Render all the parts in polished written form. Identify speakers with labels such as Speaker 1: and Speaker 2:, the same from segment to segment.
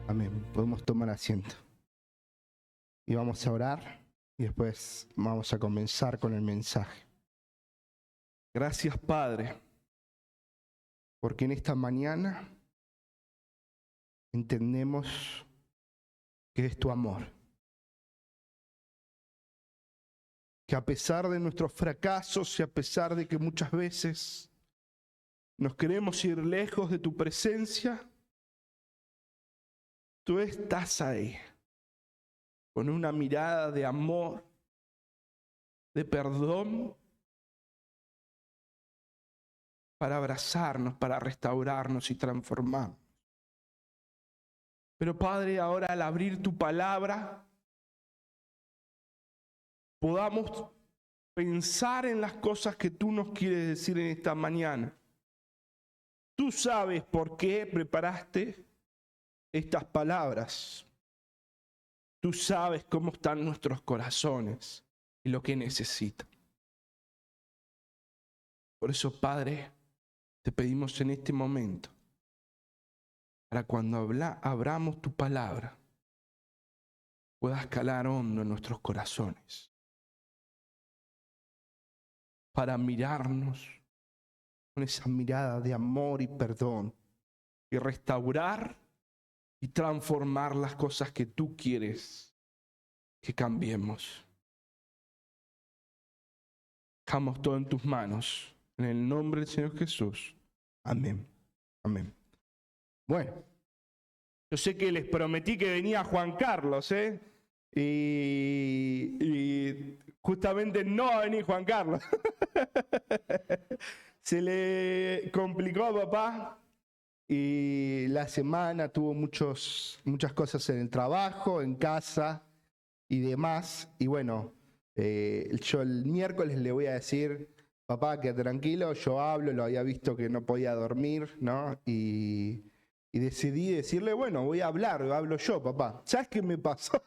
Speaker 1: Amén. Podemos tomar asiento. Y vamos a orar y después vamos a comenzar con el mensaje. Gracias, Padre, porque en esta mañana entendemos que es tu amor. Que a pesar de nuestros fracasos y a pesar de que muchas veces nos queremos ir lejos de tu presencia, tú estás ahí, con una mirada de amor, de perdón, para abrazarnos, para restaurarnos y transformarnos. Pero Padre, ahora al abrir tu palabra, podamos pensar en las cosas que tú nos quieres decir en esta mañana. Tú sabes por qué preparaste estas palabras. Tú sabes cómo están nuestros corazones y lo que necesitan. Por eso, Padre, te pedimos en este momento, para cuando abramos tu palabra, puedas calar hondo en nuestros corazones, para mirarnos con esa mirada de amor y perdón, y restaurar y transformar las cosas que tú quieres que cambiemos. Dejamos todo en tus manos, en el nombre del Señor Jesús. Amén. Amén. Bueno, yo sé que les prometí que venía Juan Carlos, y justamente no va a venir Juan Carlos. Se le complicó a papá y la semana tuvo muchas cosas en el trabajo, en casa y demás. Y bueno, yo el miércoles le voy a decir, papá, que tranquilo, yo hablo, lo había visto que no podía dormir, ¿no? Y decidí decirle, bueno, voy a hablar, hablo yo, papá. ¿Sabes qué me pasó?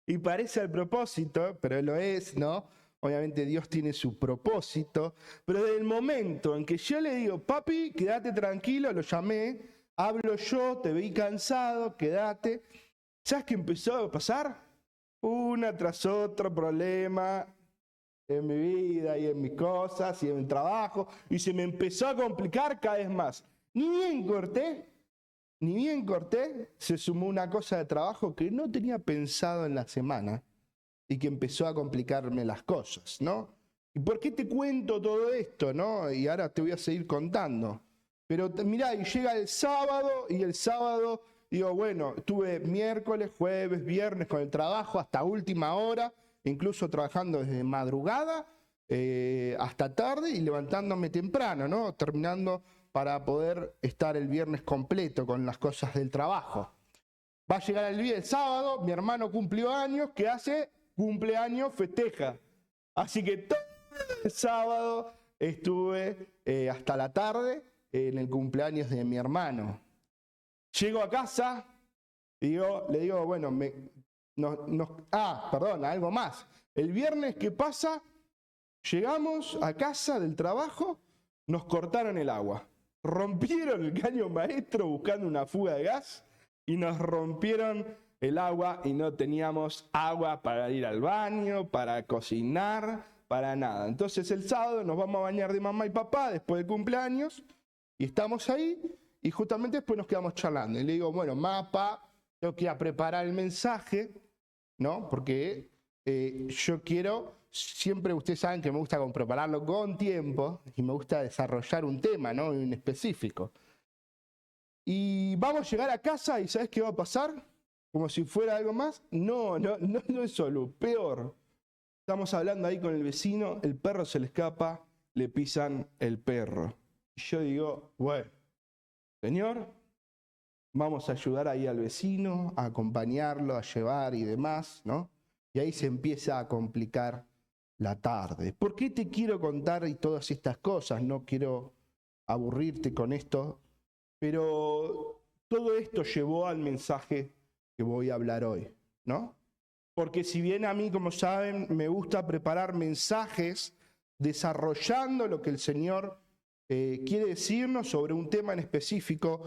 Speaker 1: Y parece al propósito, pero lo es, ¿no? Obviamente Dios tiene su propósito, pero desde el momento en que yo le digo, papi, quédate tranquilo, lo llamé, hablo yo, te vi cansado, quédate. ¿Sabes qué empezó a pasar? Una tras otro problema en mi vida y en mis cosas y en el trabajo, y se me empezó a complicar cada vez más. Ni bien corté, se sumó una cosa de trabajo que no tenía pensado en la semana y que empezó a complicarme las cosas, ¿no? ¿Y por qué te cuento todo esto, no? Y ahora te voy a seguir contando. Pero mirá, y llega el sábado, y el sábado digo, bueno, estuve miércoles, jueves, viernes con el trabajo hasta última hora, incluso trabajando desde madrugada hasta tarde y levantándome temprano, ¿no? Terminando para poder estar el viernes completo con las cosas del trabajo. Va a llegar el sábado, mi hermano cumplió años, ¿qué hace? Cumpleaños, festeja. Así que todo el sábado estuve hasta la tarde en el cumpleaños de mi hermano. Llego a casa, le digo, bueno, algo más. El viernes que pasa, llegamos a casa del trabajo, nos cortaron el agua. Rompieron el caño maestro buscando una fuga de gas y nos rompieron el agua y no teníamos agua para ir al baño, para cocinar, para nada. Entonces el sábado nos vamos a bañar de mamá y papá después del cumpleaños y estamos ahí y justamente después nos quedamos charlando. Y le digo, bueno, papá, tengo que ir a preparar el mensaje, ¿no? Porque yo quiero, siempre ustedes saben que me gusta prepararlo con tiempo y me gusta desarrollar un tema, ¿no? En específico. Y vamos a llegar a casa y ¿sabes qué va a pasar? Como si fuera algo más. No es solo, peor. Estamos hablando ahí con el vecino, el perro se le escapa, le pisan el perro. Y yo digo, bueno, señor, vamos a ayudar ahí al vecino, a acompañarlo, a llevar y demás, ¿no? Y ahí se empieza a complicar la tarde. ¿Por qué te quiero contar y todas estas cosas? No quiero aburrirte con esto, pero todo esto llevó al mensaje que voy a hablar hoy, ¿no? Porque si bien a mí, como saben, me gusta preparar mensajes desarrollando lo que el Señor quiere decirnos sobre un tema en específico,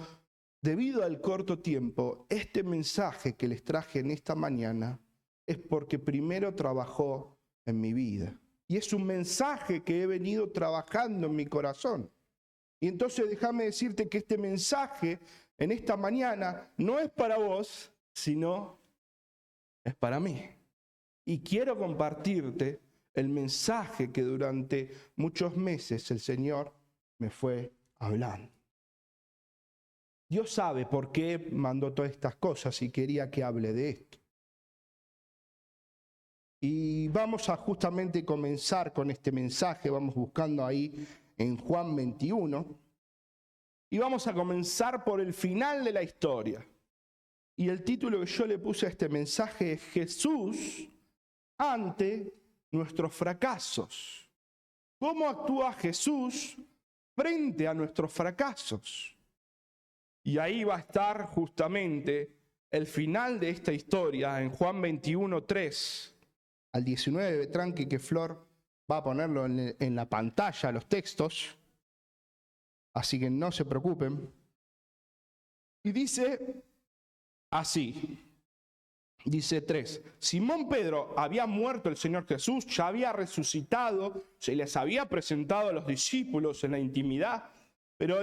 Speaker 1: debido al corto tiempo, este mensaje que les traje en esta mañana es porque primero trabajó en mi vida. Y es un mensaje que he venido trabajando en mi corazón. Y entonces déjame decirte que este mensaje en esta mañana no es para vos, sino es para mí. Y quiero compartirte el mensaje que durante muchos meses el Señor me fue hablando. Dios sabe por qué mandó todas estas cosas y quería que hable de esto. Y vamos a justamente comenzar con este mensaje, vamos buscando ahí en Juan 21, y vamos a comenzar por el final de la historia. Y el título que yo le puse a este mensaje es Jesús ante nuestros fracasos. ¿Cómo actúa Jesús frente a nuestros fracasos? Y ahí va a estar justamente el final de esta historia en Juan 21, 3 al 19. Tranqui que Flor va a ponerlo en la pantalla, los textos, así que no se preocupen. Y dice así, dice 3, Simón Pedro había muerto el Señor Jesús, ya había resucitado, se les había presentado a los discípulos en la intimidad, pero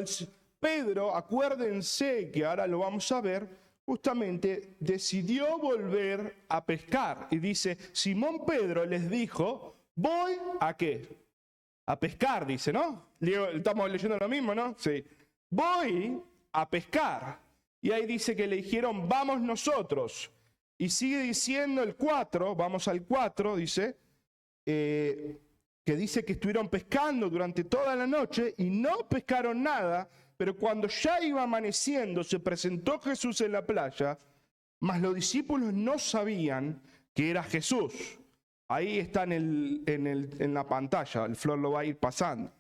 Speaker 1: Pedro, acuérdense que ahora lo vamos a ver, justamente decidió volver a pescar. Y dice, Simón Pedro les dijo, voy a ¿qué? A pescar, dice, ¿no? Estamos leyendo lo mismo, ¿no? Sí. Voy a pescar. Y ahí dice que le dijeron, vamos nosotros. Y sigue diciendo el 4, vamos al 4, dice, que dice que estuvieron pescando durante toda la noche y no pescaron nada, pero cuando ya iba amaneciendo se presentó Jesús en la playa, mas los discípulos no sabían que era Jesús. Ahí está en la pantalla, el Flor lo va a ir pasando.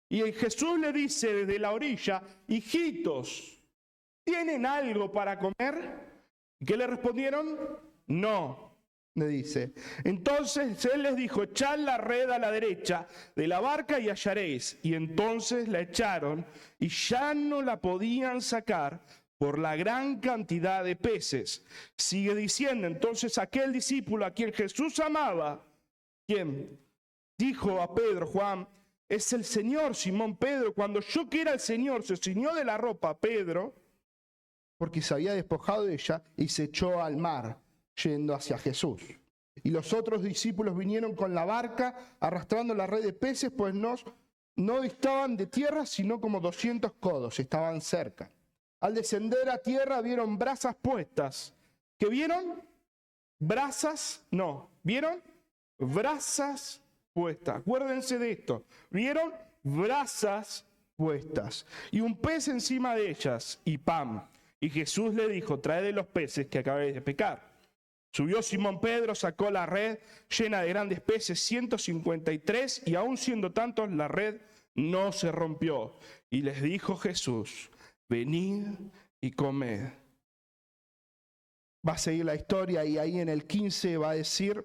Speaker 1: Y Jesús le dice desde la orilla, hijitos, ¿tienen algo para comer? ¿Y qué le respondieron? No, le dice. Entonces él les dijo, echad la red a la derecha de la barca y hallaréis. Y entonces la echaron y ya no la podían sacar por la gran cantidad de peces. Sigue diciendo, entonces aquel discípulo a quien Jesús amaba, ¿quién? Dijo a Pedro, Juan, es el Señor, Simón Pedro. Cuando yo que era el Señor, se ciñó de la ropa a Pedro, porque se había despojado de ella, y se echó al mar, yendo hacia Jesús. Y los otros discípulos vinieron con la barca, arrastrando la red de peces, pues no distaban de tierra, sino como 200 codos, estaban cerca. Al descender a tierra vieron brasas puestas. ¿Qué vieron? Brasas, no. ¿Vieron? Brasas puestas. Acuérdense de esto. ¿Vieron? Brasas puestas. Y un pez encima de ellas, y pan. Y Jesús le dijo, traed de los peces que acabáis de pescar. Subió Simón Pedro, sacó la red llena de grandes peces, 153, y aun siendo tantos, la red no se rompió. Y les dijo Jesús, venid y comed. Va a seguir la historia y ahí en el 15 va a decir,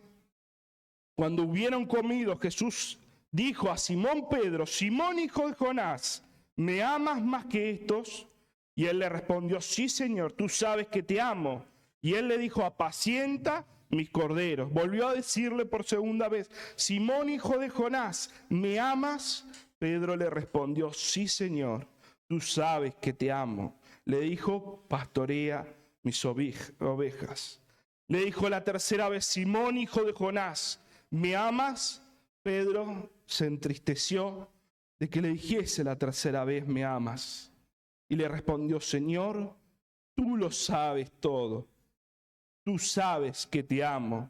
Speaker 1: cuando hubieron comido, Jesús dijo a Simón Pedro, Simón hijo de Jonás, ¿me amas más que estos? Y él le respondió, sí Señor, tú sabes que te amo. Y él le dijo, apacienta mis corderos. Volvió a decirle por segunda vez, Simón hijo de Jonás, ¿me amas? Pedro le respondió, sí Señor, tú sabes que te amo. Le dijo, pastorea mis ovejas. Le dijo la tercera vez, Simón hijo de Jonás, ¿me amas? Pedro se entristeció de que le dijese la tercera vez, ¿me amas? Y le respondió, Señor, tú lo sabes todo. Tú sabes que te amo.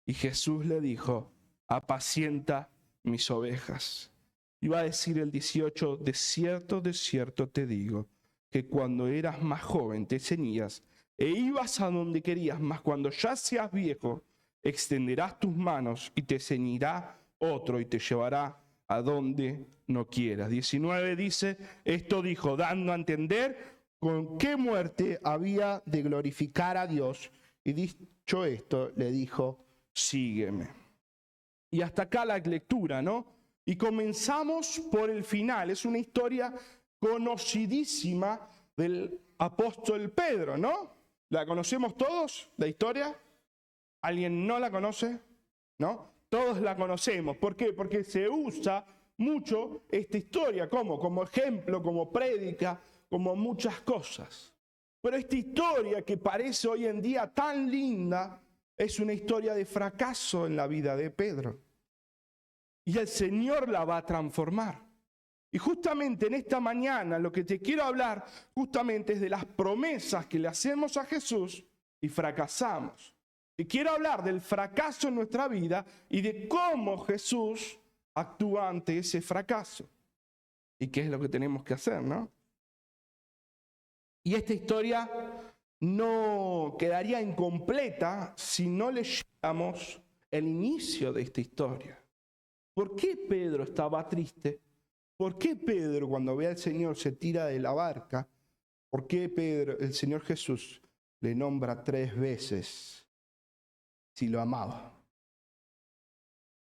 Speaker 1: Y Jesús le dijo, apacienta mis ovejas. Y va a decir el 18, de cierto te digo, que cuando eras más joven te ceñías e ibas a donde querías, mas cuando ya seas viejo, extenderás tus manos y te ceñirá otro y te llevará a donde no quieras. 19 dice, esto dijo, dando a entender con qué muerte había de glorificar a Dios. Y dicho esto, le dijo, sígueme. Y hasta acá la lectura, ¿no? Y comenzamos por el final. Es una historia conocidísima del apóstol Pedro, ¿no? ¿La conocemos todos, la historia? ¿Alguien no la conoce? ¿No? Todos la conocemos. ¿Por qué? Porque se usa mucho esta historia. ¿Cómo? Como ejemplo, como prédica, como muchas cosas. Pero esta historia que parece hoy en día tan linda, es una historia de fracaso en la vida de Pedro. Y el Señor la va a transformar. Y justamente en esta mañana lo que te quiero hablar justamente es de las promesas que le hacemos a Jesús y fracasamos. Y quiero hablar del fracaso en nuestra vida y de cómo Jesús actúa ante ese fracaso. Y qué es lo que tenemos que hacer, ¿no? Y esta historia no quedaría incompleta si no leyéramos el inicio de esta historia. ¿Por qué Pedro estaba triste? ¿Por qué Pedro, cuando ve al Señor, se tira de la barca? ¿Por qué Pedro, el Señor Jesús, le nombra 3 veces si lo amaba?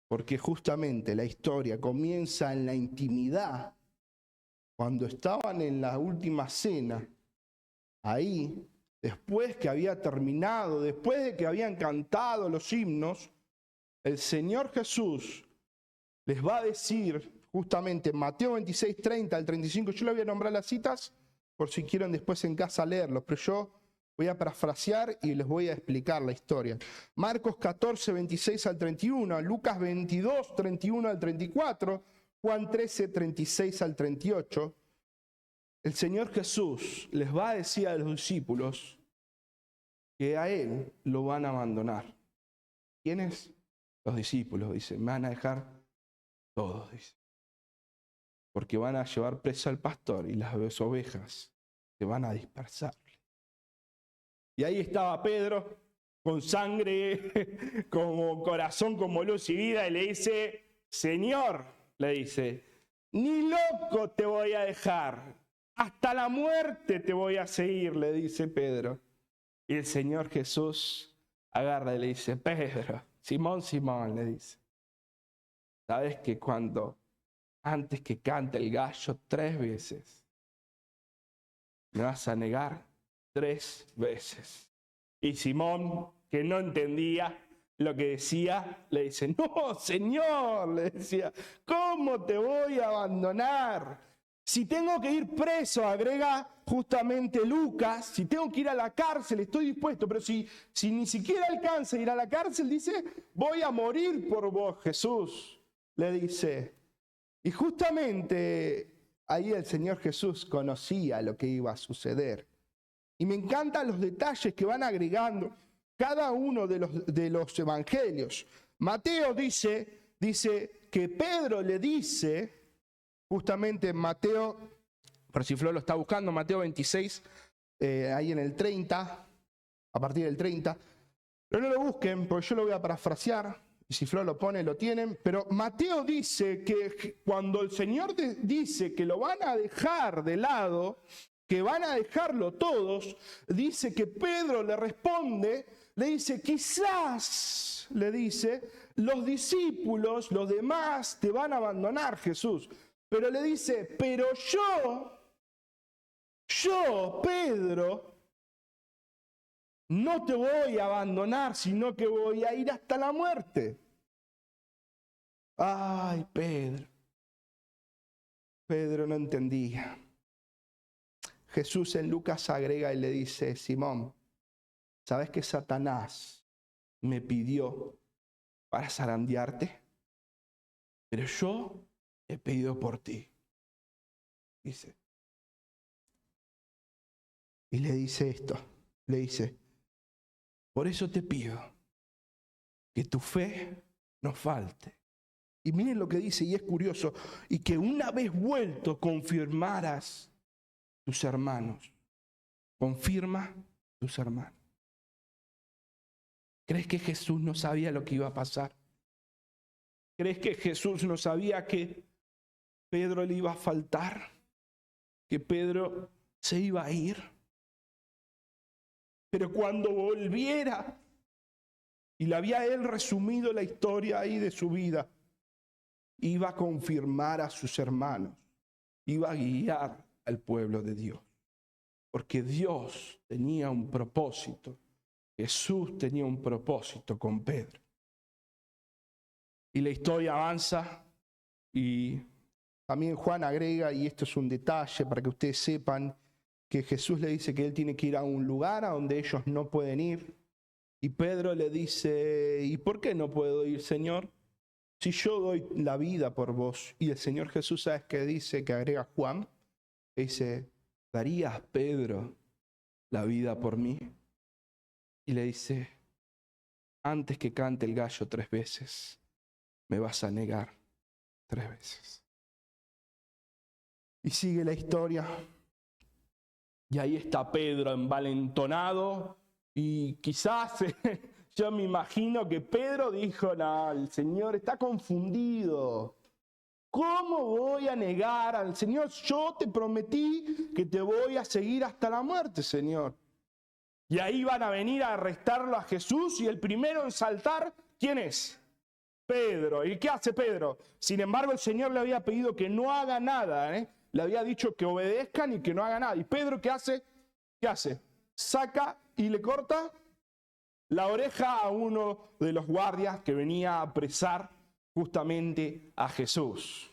Speaker 1: Porque justamente la historia comienza en la intimidad. Cuando estaban en la última cena, ahí, después que había terminado, después de que habían cantado los himnos, el Señor Jesús les va a decir, justamente en Mateo 26, 30 al 35, yo le voy a nombrar las citas por si quieren después en casa leerlos, pero yo voy a parafrasear y les voy a explicar la historia. Marcos 14, 26 al 31, Lucas 22, 31 al 34, Juan 13, 36 al 38. El Señor Jesús les va a decir a los discípulos que a Él lo van a abandonar. ¿Quiénes? Los discípulos, dice, me van a dejar todos, dice. Porque van a llevar preso al pastor y las ovejas se van a dispersar. Y ahí estaba Pedro, con sangre, como corazón, como luz y vida, y le dice, Señor, le dice, ni loco te voy a dejar, hasta la muerte te voy a seguir, le dice Pedro. Y el Señor Jesús agarra y le dice, Pedro, Simón, Simón, le dice, ¿sabes que antes que cante el gallo 3 veces, me vas a negar 3 veces? Y Simón, que no entendía lo que decía, le dice, no, Señor, le decía, ¿cómo te voy a abandonar? Si tengo que ir preso, agrega justamente Lucas, si tengo que ir a la cárcel, estoy dispuesto, pero si ni siquiera alcanza a ir a la cárcel, dice, voy a morir por vos, Jesús, le dice. Y justamente ahí el Señor Jesús conocía lo que iba a suceder. Y me encantan los detalles que van agregando cada uno de los evangelios. Mateo dice que Pedro le dice, justamente en Mateo, por si Flo lo está buscando, Mateo 26, ahí en el 30, a partir del 30. Pero no lo busquen, porque yo lo voy a parafrasear. Y si Flo lo pone, lo tienen. Pero Mateo dice que cuando el Señor dice que lo van a dejar de lado, que van a dejarlo todos, dice que Pedro le responde, le dice, quizás, le dice, los discípulos, los demás, te van a abandonar, Jesús. Pero le dice, pero yo, Pedro, no te voy a abandonar, sino que voy a ir hasta la muerte. Ay, Pedro no entendía. Jesús en Lucas agrega y le dice, Simón, ¿sabes que Satanás me pidió para zarandearte? Pero yo he pedido por ti, dice. Y le dice esto, le dice, por eso te pido que tu fe no falte. Y miren lo que dice, y es curioso, y que una vez vuelto confirmaras tus hermanos. Confirma tus hermanos. ¿Crees que Jesús no sabía lo que iba a pasar? ¿Crees que Jesús no sabía que Pedro le iba a faltar? ¿Que Pedro se iba a ir? Pero cuando volviera, y le había él resumido la historia ahí de su vida, iba a confirmar a sus hermanos, iba a guiar al pueblo de Dios. Porque Dios tenía un propósito. Jesús tenía un propósito con Pedro. Y la historia avanza y también Juan agrega, y esto es un detalle para que ustedes sepan, que Jesús le dice que él tiene que ir a un lugar a donde ellos no pueden ir. Y Pedro le dice, ¿y por qué no puedo ir, Señor? Si yo doy la vida por vos. Y el Señor Jesús, ¿sabes qué dice? Que agrega Juan. Dice, ¿darías, Pedro, la vida por mí? Y le dice, antes que cante el gallo 3 veces, me vas a negar 3 veces. Y sigue la historia. Y ahí está Pedro envalentonado. Y quizás yo me imagino que Pedro dijo, no, el Señor está confundido. ¿Cómo voy a negar al Señor? Yo te prometí que te voy a seguir hasta la muerte, Señor. Y ahí van a venir a arrestarlo a Jesús y el primero en saltar, ¿quién es? Pedro. ¿Y qué hace Pedro? Sin embargo, el Señor le había pedido que no haga nada, Le había dicho que obedezcan y que no haga nada. ¿Y Pedro qué hace? ¿Qué hace? Saca y le corta la oreja a uno de los guardias que venía a apresar justamente a Jesús.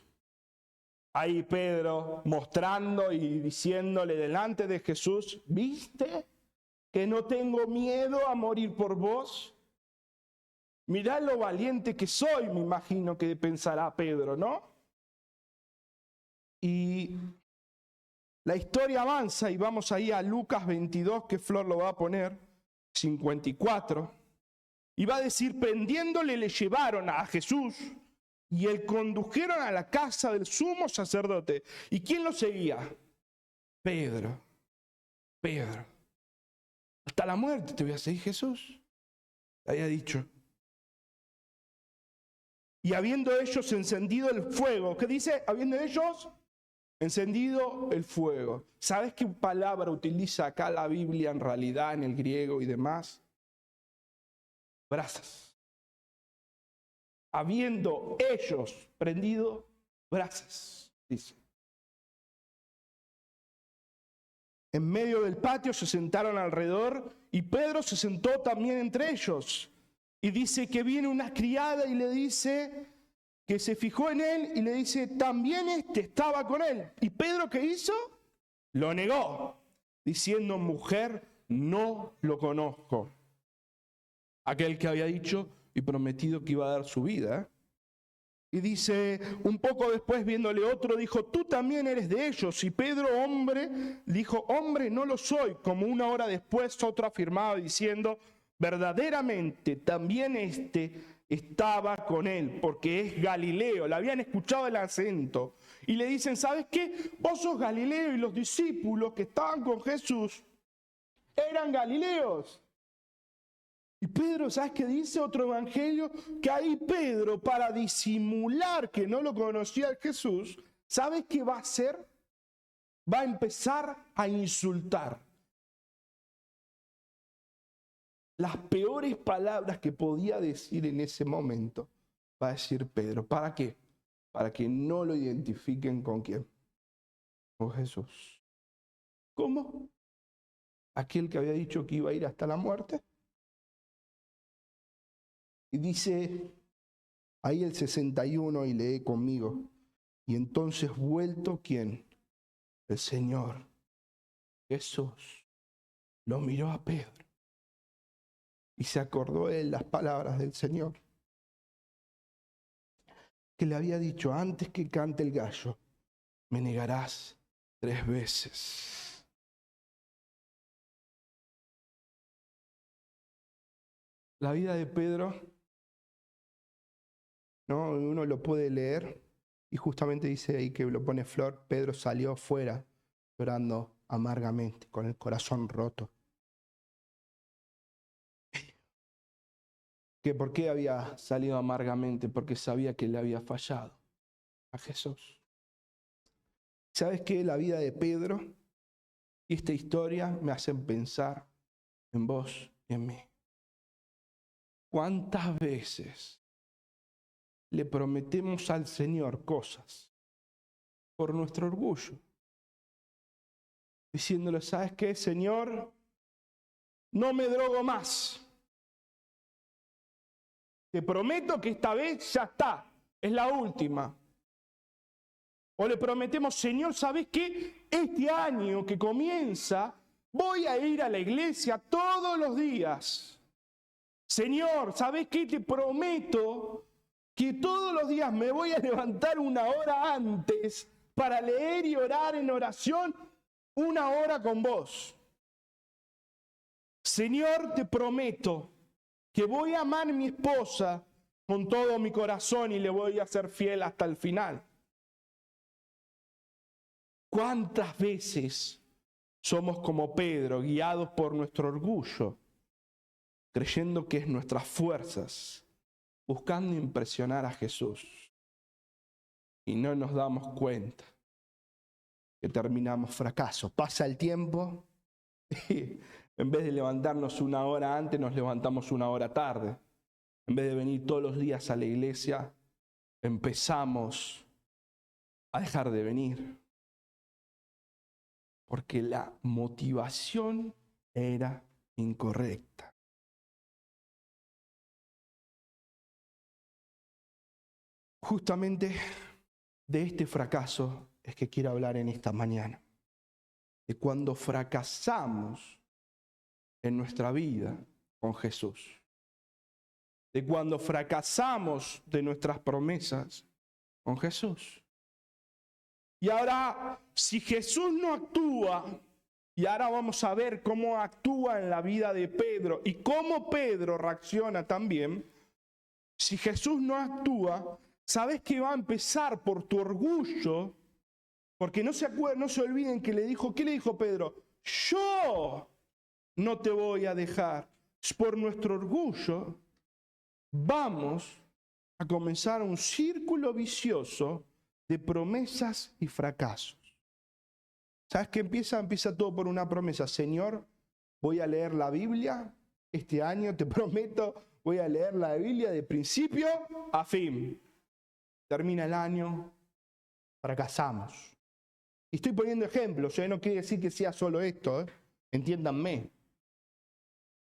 Speaker 1: Ahí Pedro mostrando y diciéndole delante de Jesús, ¿viste que no tengo miedo a morir por vos? Mirá lo valiente que soy, me imagino que pensará Pedro, ¿no? Y la historia avanza y vamos ahí a Lucas 22, que Flor lo va a poner, 54. Y va a decir, prendiéndole le llevaron a Jesús y él condujeron a la casa del sumo sacerdote. ¿Y quién lo seguía? Pedro. Hasta la muerte te voy a seguir, Jesús. Había dicho. Y habiendo ellos encendido el fuego, ¿qué dice? Habiendo ellos encendido el fuego. ¿Sabes qué palabra utiliza acá la Biblia en realidad, en el griego y demás? Brasas. Habiendo ellos prendido brasas, dice. En medio del patio se sentaron alrededor y Pedro se sentó también entre ellos. Y dice que viene una criada y le dice que se fijó en él y le dice, también estaba con él. ¿Y Pedro qué hizo? Lo negó, diciendo, mujer, no lo conozco. Aquel que había dicho y prometido que iba a dar su vida. Y dice, un poco después viéndole otro, dijo, tú también eres de ellos. Y Pedro, hombre, dijo, hombre, no lo soy. Como una hora después otro afirmaba diciendo, verdaderamente también estaba con él, porque es Galileo. Le habían escuchado el acento. Y le dicen, ¿sabes qué? Vos sos Galileo y los discípulos que estaban con Jesús eran galileos. Y Pedro, ¿sabes qué dice otro evangelio? Que ahí Pedro, para disimular que no lo conocía a Jesús, ¿sabes qué va a hacer? Va a empezar a insultar. Las peores palabras que podía decir en ese momento, va a decir Pedro. ¿Para qué? Para que no lo identifiquen con quién. Con Jesús. ¿Cómo? Aquel que había dicho que iba a ir hasta la muerte. Y dice ahí el 61 y lee conmigo. Y entonces vuelto, ¿quién? El Señor Jesús lo miró a Pedro y se acordó él las palabras del Señor que le había dicho, antes que cante el gallo, me negarás 3 veces. La vida de Pedro, ¿no? Uno lo puede leer y justamente dice ahí que lo pone Flor, Pedro salió fuera llorando amargamente, con el corazón roto. ¿Que por qué había salido amargamente? Porque sabía que le había fallado a Jesús. ¿Sabes qué? La vida de Pedro y esta historia me hacen pensar en vos y en mí. ¿Cuántas veces le prometemos al Señor cosas por nuestro orgullo? diciéndole, ¿sabes qué, Señor? No me drogo más. Te prometo que esta vez ya está, es la última. O le prometemos, Señor, ¿sabes qué? Este año que comienza, voy a ir a la iglesia todos los días. Señor, ¿sabes qué? Te prometo que todos los días me voy a levantar una hora antes para leer y orar en oración 1 hora con vos. Señor, te prometo que voy a amar a mi esposa con todo mi corazón y le voy a ser fiel hasta el final. ¿Cuántas veces somos como Pedro, guiados por nuestro orgullo, creyendo que es nuestras fuerzas, buscando impresionar a Jesús? Y no nos damos cuenta que terminamos fracaso. Pasa el tiempo y en vez de levantarnos 1 hora antes, nos levantamos 1 hora tarde. En vez de venir todos los días a la iglesia, empezamos a dejar de venir. Porque la motivación era incorrecta. Justamente de este fracaso es que quiero hablar en esta mañana. De cuando fracasamos en nuestra vida con Jesús. De cuando fracasamos de nuestras promesas con Jesús. Y ahora, si Jesús no actúa, y ahora vamos a ver cómo actúa en la vida de Pedro y cómo Pedro reacciona también. Si Jesús no actúa, sabes que va a empezar por tu orgullo, porque no se olviden que le dijo, ¿qué le dijo Pedro? Yo no te voy a dejar. Por nuestro orgullo, vamos a comenzar un círculo vicioso de promesas y fracasos. ¿Sabes qué empieza? Empieza todo por una promesa. Señor, voy a leer la Biblia. Este año, te prometo, voy a leer la Biblia de principio a fin. Termina el año, fracasamos. Y estoy poniendo ejemplos, no quiere decir que sea solo esto, entiéndanme.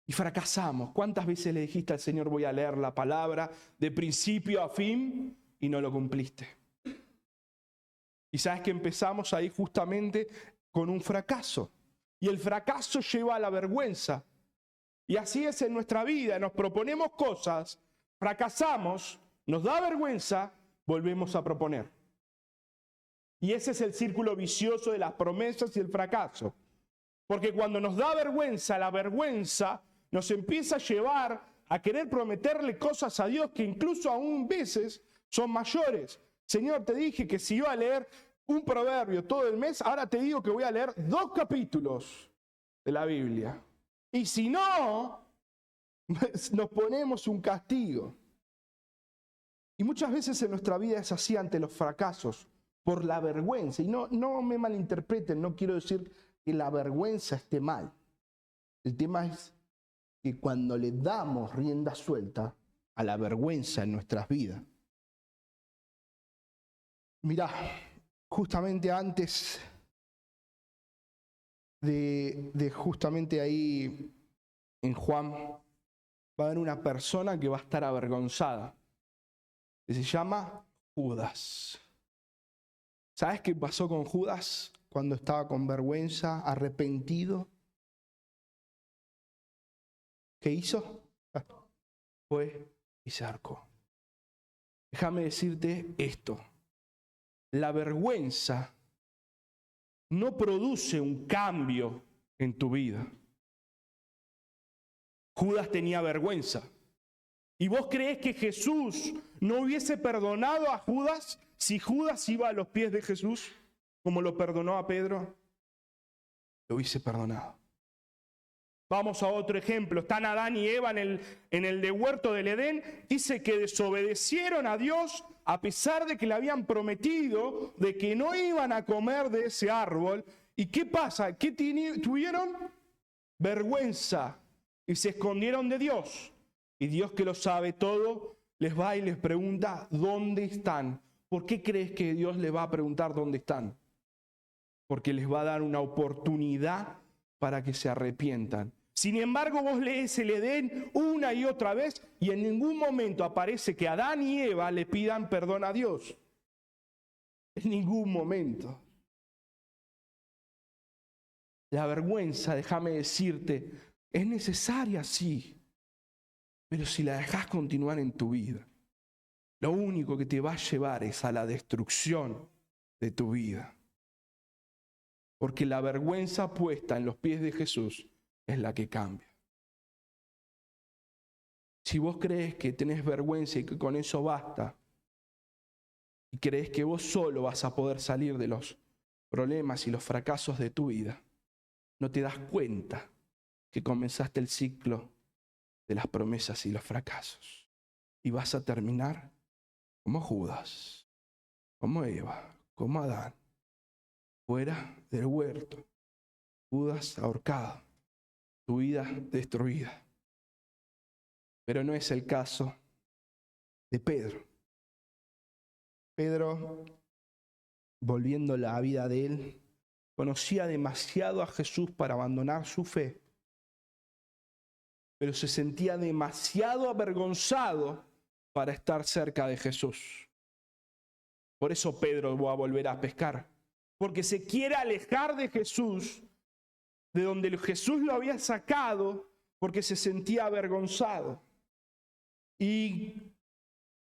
Speaker 1: Y fracasamos. ¿Cuántas veces le dijiste al Señor, voy a leer la palabra de principio a fin, y no lo cumpliste? Y sabes que empezamos ahí justamente con un fracaso. Y el fracaso lleva a la vergüenza. Y así es en nuestra vida. Nos proponemos cosas, fracasamos, nos da vergüenza, volvemos a proponer. Y ese es el círculo vicioso de las promesas y el fracaso. Porque cuando nos da vergüenza, la vergüenza nos empieza a llevar a querer prometerle cosas a Dios que incluso aún veces son mayores. Señor, te dije que si iba a leer un proverbio todo el mes, ahora te digo que voy a leer 2 capítulos de la Biblia. Y si no, nos ponemos un castigo. Y muchas veces en nuestra vida es así ante los fracasos, por la vergüenza. Y no me malinterpreten, no quiero decir que la vergüenza esté mal. El tema es que cuando le damos rienda suelta a la vergüenza en nuestras vidas. Mirá, justamente antes de justamente ahí en Juan, va a haber una persona que va a estar avergonzada, que se llama Judas. ¿Sabes qué pasó con Judas cuando estaba con vergüenza, arrepentido? ¿Qué hizo? Fue y se ahorcó. Déjame decirte esto. La vergüenza no produce un cambio en tu vida. Judas tenía vergüenza. ¿Y vos creés que Jesús no hubiese perdonado a Judas si Judas iba a los pies de Jesús, como lo perdonó a Pedro? Lo hubiese perdonado. Vamos a otro ejemplo. Están Adán y Eva en el de huerto del Edén. Dice que desobedecieron a Dios a pesar de que le habían prometido de que no iban a comer de ese árbol. ¿Y qué pasa? ¿Qué tuvieron? Vergüenza. Y se escondieron de Dios. Y Dios, que lo sabe todo, les va y les pregunta, ¿dónde están? ¿Por qué crees que Dios les va a preguntar dónde están? porque les va a dar una oportunidad para que se arrepientan. Sin embargo, vos lees el Edén una y otra vez y en ningún momento aparece que Adán y Eva le pidan perdón a Dios. En ningún momento. La vergüenza, déjame decirte, es necesaria, sí, pero si la dejas continuar en tu vida, lo único que te va a llevar es a la destrucción de tu vida. Porque la vergüenza puesta en los pies de Jesús es la que cambia. Si vos crees que tenés vergüenza y que con eso basta, y crees que vos solo vas a poder salir de los problemas y los fracasos de tu vida, no te das cuenta que comenzaste el ciclo de las promesas y los fracasos. Y vas a terminar como Judas, como Eva, como Adán, fuera del huerto. Judas ahorcado, tu vida destruida. Pero no es el caso de Pedro. Pedro, volviendo la vida de él, conocía demasiado a Jesús para abandonar su fe, pero se sentía demasiado avergonzado para estar cerca de Jesús. Por eso Pedro va a volver a pescar, porque se quiere alejar de Jesús, de donde Jesús lo había sacado, porque se sentía avergonzado. Y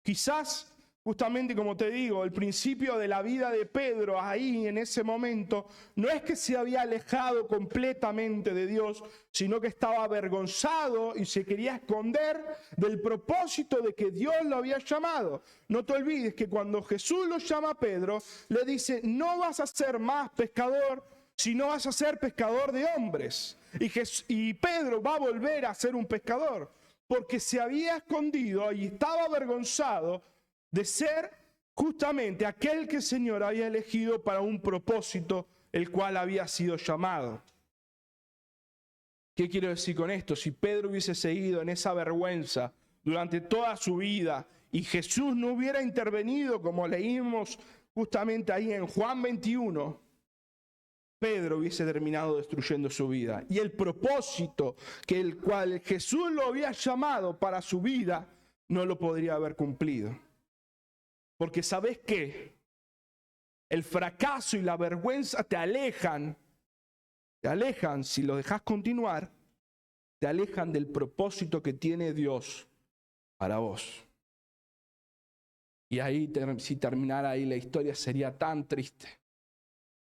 Speaker 1: quizás, justamente como te digo, el principio de la vida de Pedro ahí en ese momento no es que se había alejado completamente de Dios, sino que estaba avergonzado y se quería esconder del propósito de que Dios lo había llamado. No te olvides que cuando Jesús lo llama a Pedro, le dice: no vas a ser más pescador, sino vas a ser pescador de hombres. Y Pedro va a volver a ser un pescador, porque se había escondido y estaba avergonzado de ser justamente aquel que el Señor había elegido para un propósito el cual había sido llamado. ¿Qué quiero decir con esto? Si Pedro hubiese seguido en esa vergüenza durante toda su vida y Jesús no hubiera intervenido, como leímos justamente ahí en Juan 21, Pedro hubiese terminado destruyendo su vida. Y el propósito que el cual Jesús lo había llamado para su vida no lo podría haber cumplido. Porque ¿sabés qué? El fracaso y la vergüenza te alejan si lo dejas continuar, te alejan del propósito que tiene Dios para vos. Y ahí, si terminara ahí la historia, sería tan triste,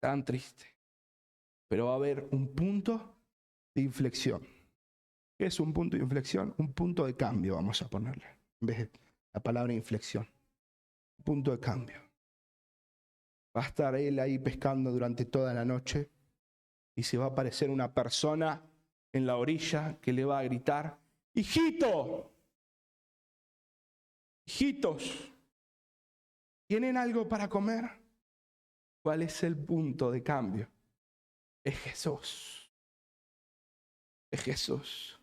Speaker 1: tan triste. Pero va a haber un punto de inflexión. ¿Qué es un punto de inflexión? Un punto de cambio, vamos a ponerle, en vez de la palabra inflexión. Un punto de cambio. Va a estar él ahí pescando durante toda la noche y se va a aparecer una persona en la orilla que le va a gritar: ¡hijito! ¡Hijitos! ¿Tienen algo para comer? ¿Cuál es el punto de cambio? Es Jesús. Es Jesús.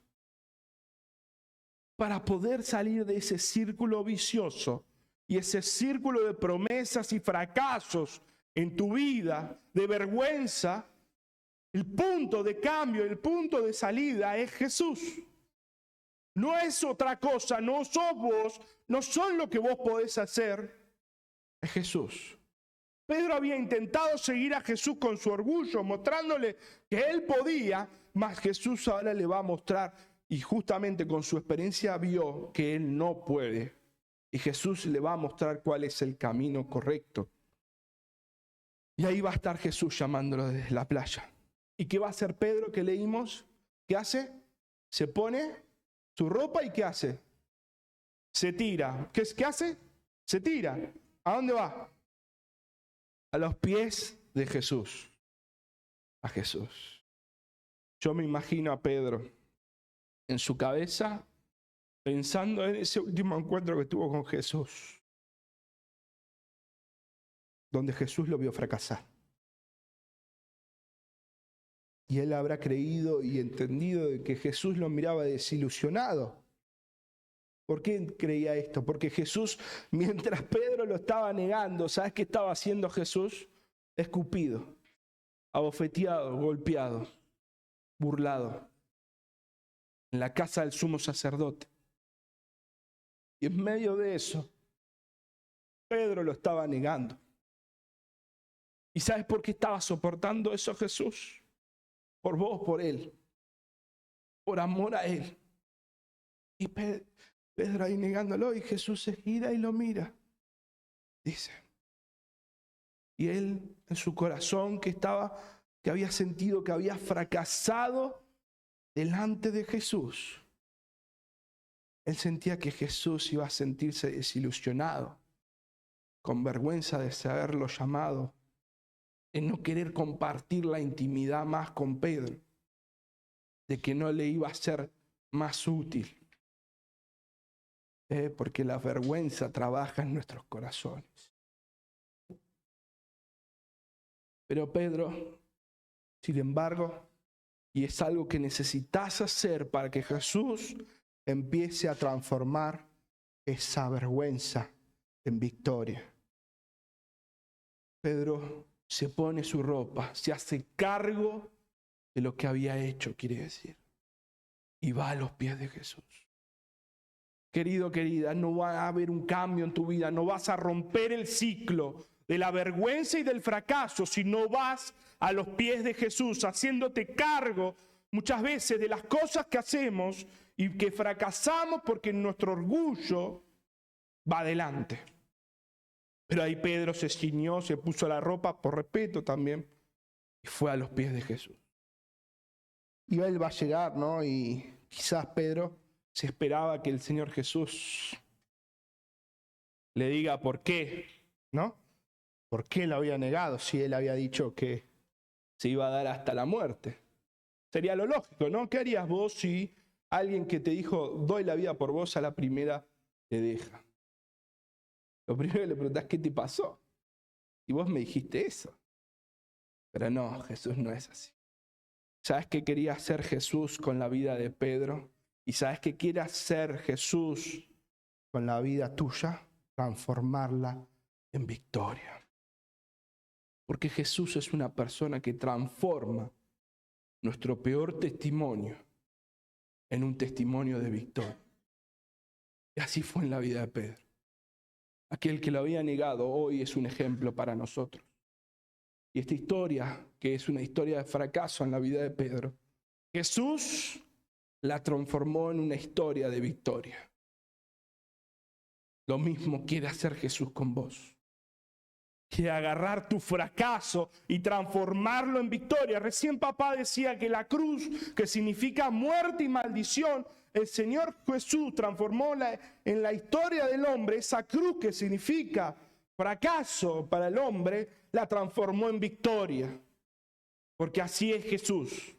Speaker 1: Para poder salir de ese círculo vicioso y ese círculo de promesas y fracasos en tu vida, de vergüenza, el punto de cambio, el punto de salida es Jesús. No es otra cosa, no sos vos, no son lo que vos podés hacer, es Jesús. Pedro había intentado seguir a Jesús con su orgullo, mostrándole que él podía, mas Jesús ahora le va a mostrar, y justamente con su experiencia vio que él no puede. Y Jesús le va a mostrar cuál es el camino correcto. Y ahí va a estar Jesús llamándolo desde la playa. ¿Y qué va a hacer Pedro que leímos? ¿Qué hace? Se pone su ropa y ¿qué hace? Se tira. ¿Qué hace? Se tira. ¿A dónde va? A los pies de Jesús. A Jesús. Yo me imagino a Pedro en su cabeza pensando en ese último encuentro que tuvo con Jesús, donde Jesús lo vio fracasar. Y él habrá creído y entendido de que Jesús lo miraba desilusionado. ¿Por qué creía esto? Porque Jesús, mientras Pedro lo estaba negando, ¿sabes qué estaba haciendo Jesús? Escupido. abofeteado, golpeado, burlado, en la casa del sumo sacerdote. Y en medio de eso, Pedro lo estaba negando. ¿Y sabes por qué estaba soportando eso Jesús? Por vos, por él. Por amor a él. Y Pedro ahí negándolo, y Jesús se gira y lo mira. Dice. Y él en su corazón que había sentido que había fracasado delante de Jesús. Él sentía que Jesús iba a sentirse desilusionado, con vergüenza de haberlo llamado, en no querer compartir la intimidad más con Pedro, de que no le iba a ser más útil. Porque la vergüenza trabaja en nuestros corazones. Pero Pedro, sin embargo, y es algo que necesitas hacer para que Jesús empiece a transformar esa vergüenza en victoria. Pedro se pone su ropa, se hace cargo de lo que había hecho, quiere decir, y va a los pies de Jesús. Querido, querida, no va a haber un cambio en tu vida, no vas a romper el ciclo de la vergüenza y del fracaso si no vas a los pies de Jesús, haciéndote cargo muchas veces de las cosas que hacemos y que fracasamos porque nuestro orgullo va adelante. Pero ahí Pedro se ciñó, se puso la ropa por respeto también y fue a los pies de Jesús. Y él va a llegar, ¿no? Y quizás Pedro se esperaba que el Señor Jesús le diga por qué, ¿no? ¿Por qué lo había negado si él había dicho que se iba a dar hasta la muerte? Sería lo lógico, ¿no? ¿Qué harías vos si alguien que te dijo, doy la vida por vos, a la primera te deja? Lo primero que le preguntás, ¿qué te pasó? Y vos me dijiste eso. Pero no, Jesús no es así. ¿Sabes qué quería hacer Jesús con la vida de Pedro? ¿Y sabes qué quiere hacer Jesús con la vida tuya? Transformarla en victoria. Porque Jesús es una persona que transforma nuestro peor testimonio en un testimonio de victoria. Y así fue en la vida de Pedro. Aquel que lo había negado hoy es un ejemplo para nosotros. Y esta historia, que es una historia de fracaso en la vida de Pedro, Jesús la transformó en una historia de victoria. Lo mismo quiere hacer Jesús con vos. Quiere agarrar tu fracaso y transformarlo en victoria. Recién papá decía que la cruz, que significa muerte y maldición, el Señor Jesús transformó en la historia del hombre, esa cruz que significa fracaso para el hombre, la transformó en victoria. Porque así es Jesús.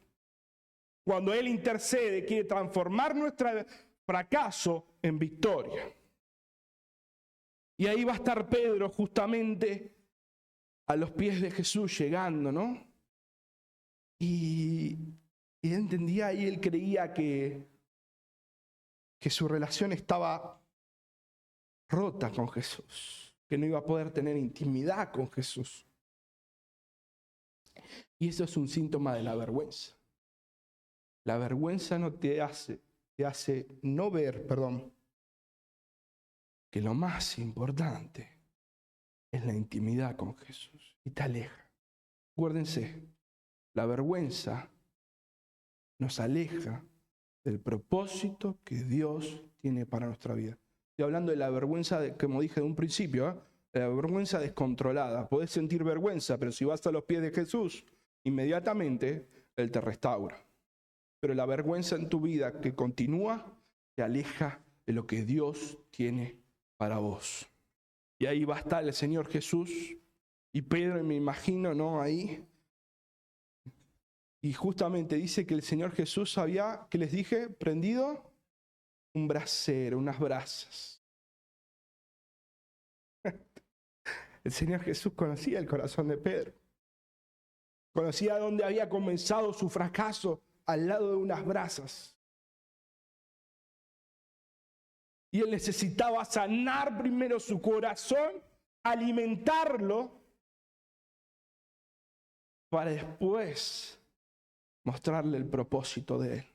Speaker 1: Cuando Él intercede, quiere transformar nuestro fracaso en victoria. Y ahí va a estar Pedro justamente a los pies de Jesús llegando, ¿no? Y él entendía y él creía que su relación estaba rota con Jesús, que no iba a poder tener intimidad con Jesús. Y eso es un síntoma de la vergüenza. La vergüenza no te hace no ver, que lo más importante es la intimidad con Jesús y te aleja. Acuérdense, la vergüenza nos aleja del propósito que Dios tiene para nuestra vida. Estoy hablando de la vergüenza, como dije de un principio, de la vergüenza descontrolada. Podés sentir vergüenza, pero si vas a los pies de Jesús, inmediatamente Él te restaura. Pero la vergüenza en tu vida que continúa te aleja de lo que Dios tiene para vos. Y ahí va a estar el Señor Jesús y Pedro, me imagino, ¿no? Ahí. Y justamente dice que el Señor Jesús había, ¿qué les dije? Prendido un brasero, unas brasas. El Señor Jesús conocía el corazón de Pedro. Conocía dónde había comenzado su fracaso, al lado de unas brasas. Y él necesitaba sanar primero su corazón, alimentarlo, para después mostrarle el propósito de Él.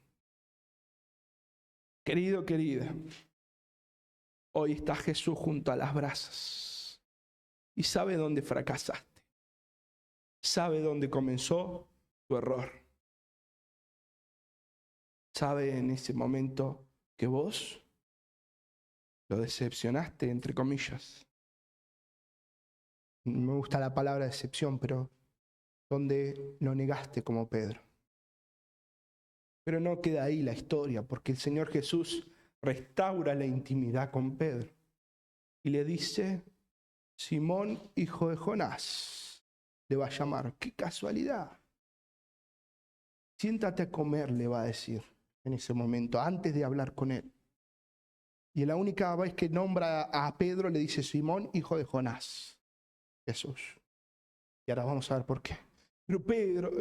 Speaker 1: Querido, querida, hoy está Jesús junto a las brasas y sabe dónde fracasaste. Sabe dónde comenzó tu error. Sabe en ese momento que vos lo decepcionaste, entre comillas. No me gusta la palabra decepción, pero donde lo negaste como Pedro. Pero no queda ahí la historia, porque el Señor Jesús restaura la intimidad con Pedro y le dice: Simón, hijo de Jonás, le va a llamar. ¡Qué casualidad! Siéntate a comer, le va a decir en ese momento, antes de hablar con él. Y la única vez que nombra a Pedro le dice: Simón, hijo de Jonás, Jesús. Y ahora vamos a ver por qué. Pero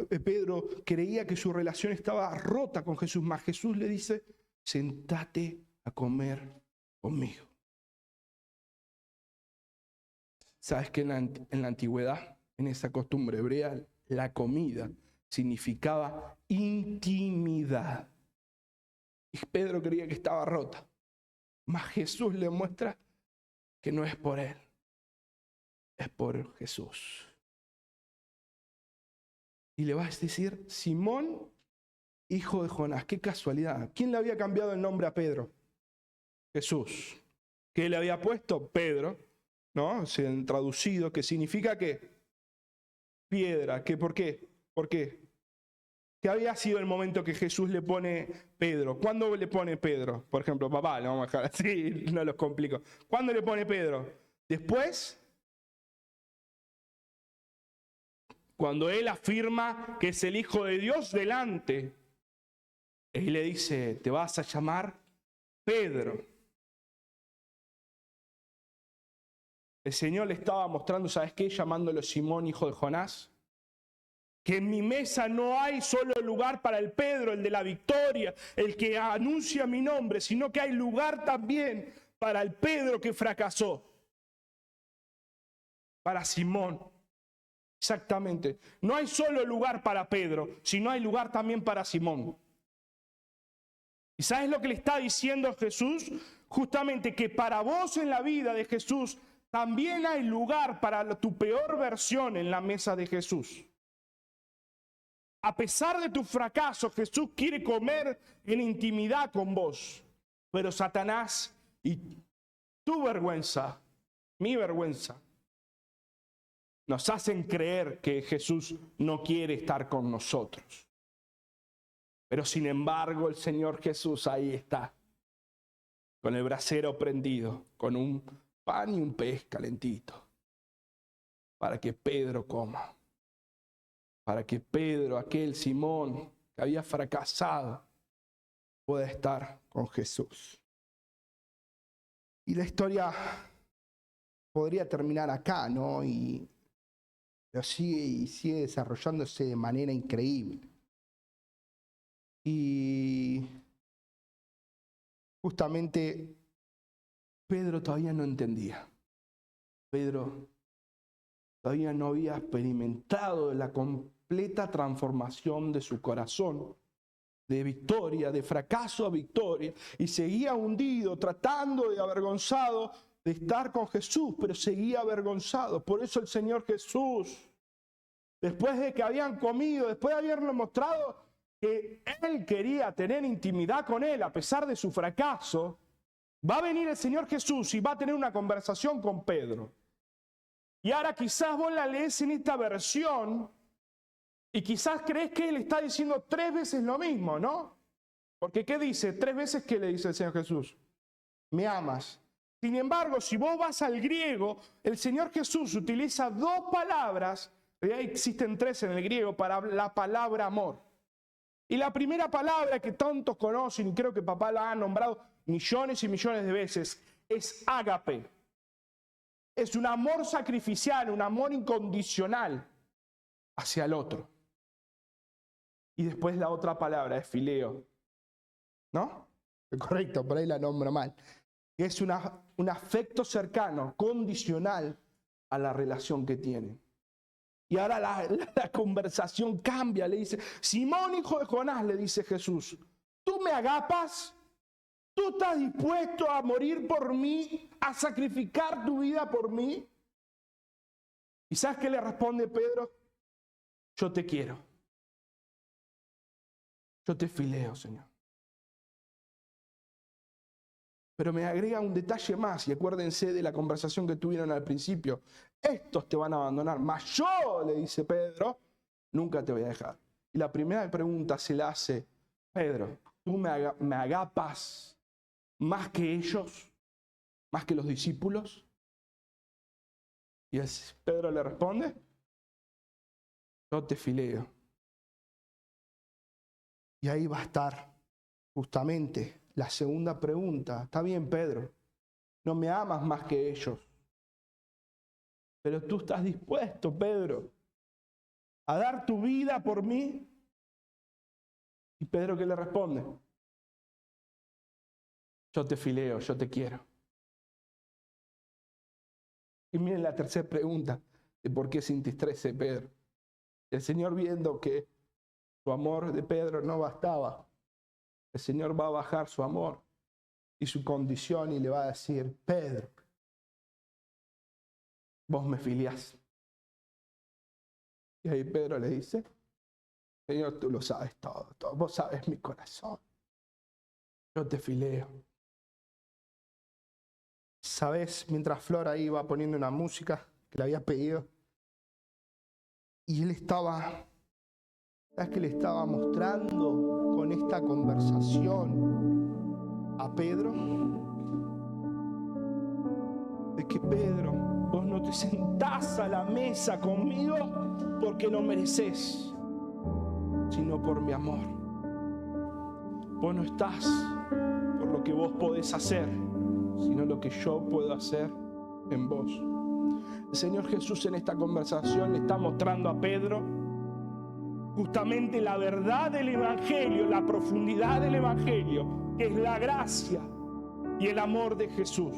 Speaker 1: Pedro creía que su relación estaba rota con Jesús, más Jesús le dice: sentate a comer conmigo. ¿Sabes que en la antigüedad, en esa costumbre hebrea, la comida significaba intimidad? Y Pedro creía que estaba rota, mas Jesús le muestra que no es por él, es por Jesús. Y le vas a decir: Simón, hijo de Jonás. Qué casualidad. ¿Quién le había cambiado el nombre a Pedro? Jesús. ¿Qué le había puesto? Pedro, ¿no? Se han traducido, que significa que piedra. ¿Por qué? ¿Por qué? ¿Qué había sido el momento que Jesús le pone Pedro? ¿Cuándo le pone Pedro? Por ejemplo, papá, le vamos a dejar así, no los complico. ¿Cuándo le pone Pedro? Después, cuando él afirma que es el Hijo de Dios delante, él le dice: te vas a llamar Pedro. El Señor le estaba mostrando, ¿sabes qué? Llamándolo Simón, hijo de Jonás. Que en mi mesa no hay solo lugar para el Pedro, el de la victoria, el que anuncia mi nombre, sino que hay lugar también para el Pedro que fracasó. Para Simón. Exactamente. No hay solo lugar para Pedro, sino hay lugar también para Simón. ¿Y sabes lo que le está diciendo Jesús? Justamente que para vos en la vida de Jesús también hay lugar para tu peor versión en la mesa de Jesús. A pesar de tu fracaso, Jesús quiere comer en intimidad con vos. Pero Satanás y tu vergüenza, mi vergüenza, nos hacen creer que Jesús no quiere estar con nosotros. Pero sin embargo, el Señor Jesús ahí está, con el brasero prendido, con un pan y un pez calentito, para que Pedro coma. Para que Pedro, aquel Simón que había fracasado, pueda estar con Jesús. Y la historia podría terminar acá, ¿no? Pero sigue desarrollándose de manera increíble. Y justamente Pedro todavía no entendía. Pedro todavía no había experimentado la completa transformación de su corazón, de victoria, de fracaso a victoria, y seguía hundido, tratando de avergonzado de estar con Jesús, pero seguía avergonzado. Por eso el Señor Jesús, después de que habían comido, después de haberle mostrado que Él quería tener intimidad con Él a pesar de su fracaso, va a venir el Señor Jesús y va a tener una conversación con Pedro. Y ahora quizás vos la lees en esta versión y quizás crees que Él está diciendo 3 veces lo mismo, ¿no? Porque ¿qué dice? 3 veces, ¿qué le dice el Señor Jesús? Me amas. Sin embargo, si vos vas al griego, el Señor Jesús utiliza 2 palabras, ya existen 3 en el griego, para la palabra amor. Y la primera palabra que tantos conocen, y creo que papá la ha nombrado millones y millones de veces, es ágape. Es un amor sacrificial, un amor incondicional hacia el otro. Y después la otra palabra es fileo. ¿No? Correcto, por ahí la nombro mal. Que es un afecto cercano, condicional a la relación que tienen. Y ahora la conversación cambia. Le dice: Simón, hijo de Jonás, le dice Jesús, ¿tú me agapas? ¿Tú estás dispuesto a morir por mí, a sacrificar tu vida por mí? ¿Y sabes qué le responde Pedro? Yo te quiero. Yo te fileo, Señor. Pero me agrega un detalle más, y acuérdense de la conversación que tuvieron al principio. Estos te van a abandonar, mas yo, le dice Pedro, nunca te voy a dejar. Y la primera pregunta se la hace: Pedro, ¿tú me agapas más que ellos? ¿Más que los discípulos? Y Pedro le responde: yo te fileo. Y ahí va a estar justamente la segunda pregunta. Está bien, Pedro, no me amas más que ellos, pero tú estás dispuesto, Pedro, a dar tu vida por mí. ¿Y Pedro qué le responde? Yo te fileo, yo te quiero. Y miren la tercera pregunta de por qué se entristece Pedro. El Señor, viendo que su amor de Pedro no bastaba, el Señor va a bajar su amor y su condición y le va a decir: Pedro, vos me filiás. Y ahí Pedro le dice: Señor, tú lo sabes todo, vos sabes mi corazón. Yo te fileo. ¿Sabes? Mientras Flor ahí iba poniendo una música que le había pedido, y él estaba, ¿sabes qué le estaba mostrando con esta conversación a Pedro? De que: Pedro, vos no te sentás a la mesa conmigo porque lo mereces, sino por mi amor. Vos no estás por lo que vos podés hacer, sino lo que yo puedo hacer en vos. El Señor Jesús en esta conversación le está mostrando a Pedro justamente la verdad del Evangelio, la profundidad del Evangelio, que es la gracia y el amor de Jesús.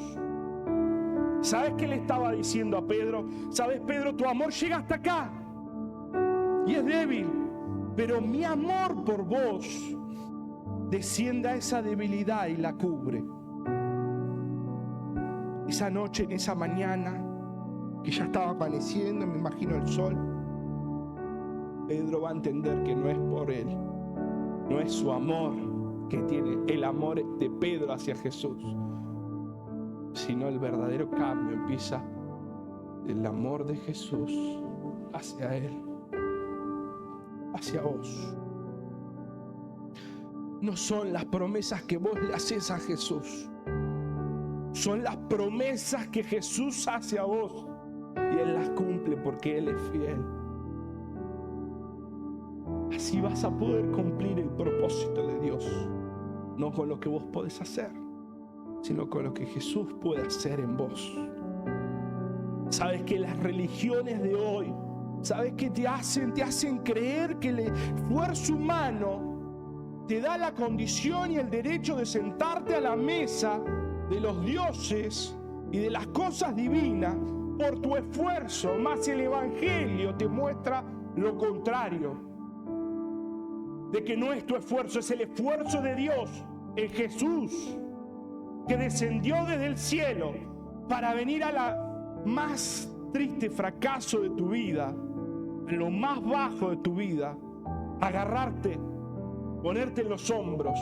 Speaker 1: ¿Sabes qué le estaba diciendo a Pedro? ¿Sabes, Pedro? Tu amor llega hasta acá y es débil, pero mi amor por vos desciende a esa debilidad y la cubre. Esa noche, en esa mañana, que ya estaba amaneciendo, me imagino el sol, Pedro va a entender que no es por él, no es su amor que tiene, el amor de Pedro hacia Jesús, sino el verdadero cambio empieza del amor de Jesús hacia él, hacia vos. No son las promesas que vos le haces a Jesús, son las promesas que Jesús hace a vos, y Él las cumple porque Él es fiel. Así vas a poder cumplir el propósito de Dios, no con lo que vos podés hacer, sino con lo que Jesús puede hacer en vos. Sabes que las religiones de hoy, sabes que te hacen creer que el esfuerzo humano te da la condición y el derecho de sentarte a la mesa de los dioses y de las cosas divinas por tu esfuerzo, más el Evangelio te muestra lo contrario, de que no es tu esfuerzo, es el esfuerzo de Dios en Jesús, que descendió desde el cielo para venir a la más triste fracaso de tu vida, en lo más bajo de tu vida, agarrarte, ponerte en los hombros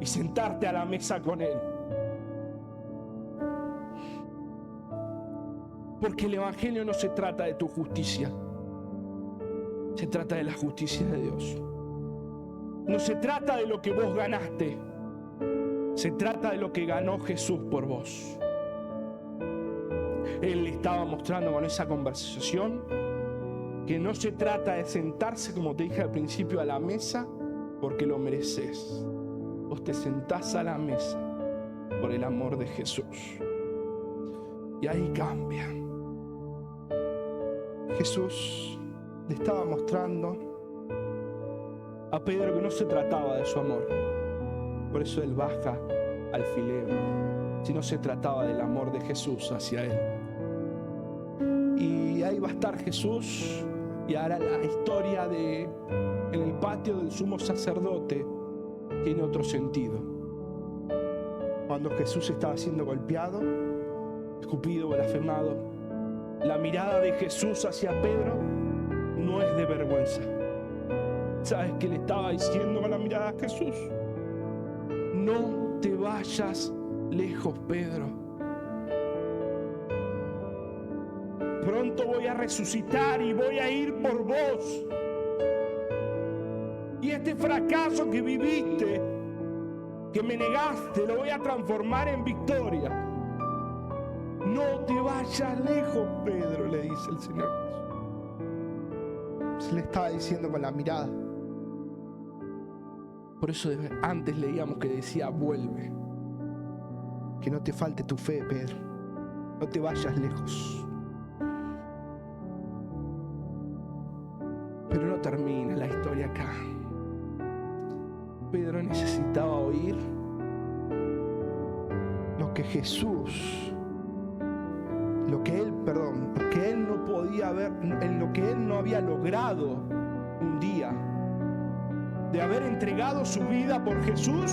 Speaker 1: y sentarte a la mesa con Él. Porque el Evangelio no se trata de tu justicia, se trata de la justicia de Dios. No se trata de lo que vos ganaste, se trata de lo que ganó Jesús por vos. Él le estaba mostrando con esa conversación que no se trata de sentarse, como te dije al principio, a la mesa porque lo mereces. Vos te sentás a la mesa por el amor de Jesús. Y ahí cambia. Jesús le estaba mostrando a Pedro que no se trataba de su amor. Por eso él baja al fileo, sino se trataba del amor de Jesús hacia él. Y ahí va a estar Jesús y ahora la historia en el patio del sumo sacerdote tiene otro sentido. Cuando Jesús estaba siendo golpeado, escupido, blasfemado, la mirada de Jesús hacia Pedro no es de vergüenza. ¿Sabes qué le estaba diciendo con la mirada a Jesús? No te vayas lejos, Pedro. Pronto voy a resucitar y voy a ir por vos. Y este fracaso que viviste, que me negaste, lo voy a transformar en victoria. No te vayas lejos, Pedro, le dice el Señor Jesús. Se le estaba diciendo con la mirada. Por eso antes leíamos que decía, vuelve. Que no te falte tu fe, Pedro. No te vayas lejos. Pero no termina la historia acá. Pedro necesitaba oír lo que él no podía ver, en lo que él no había logrado un día, de haber entregado su vida por Jesús,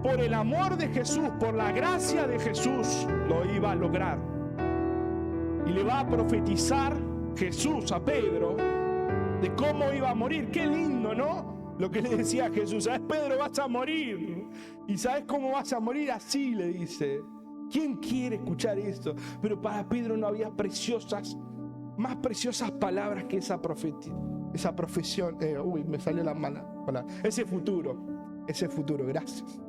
Speaker 1: por el amor de Jesús, por la gracia de Jesús, lo iba a lograr. Y le va a profetizar Jesús a Pedro de cómo iba a morir. Qué lindo, ¿no? Lo que le decía a Jesús, ¿sabes, Pedro? Vas a morir. ¿Y sabes cómo vas a morir? Así le dice. ¿Quién quiere escuchar esto? Pero para Pedro no había más preciosas palabras que esa profesión. Me salió la mala palabra. Ese futuro, gracias.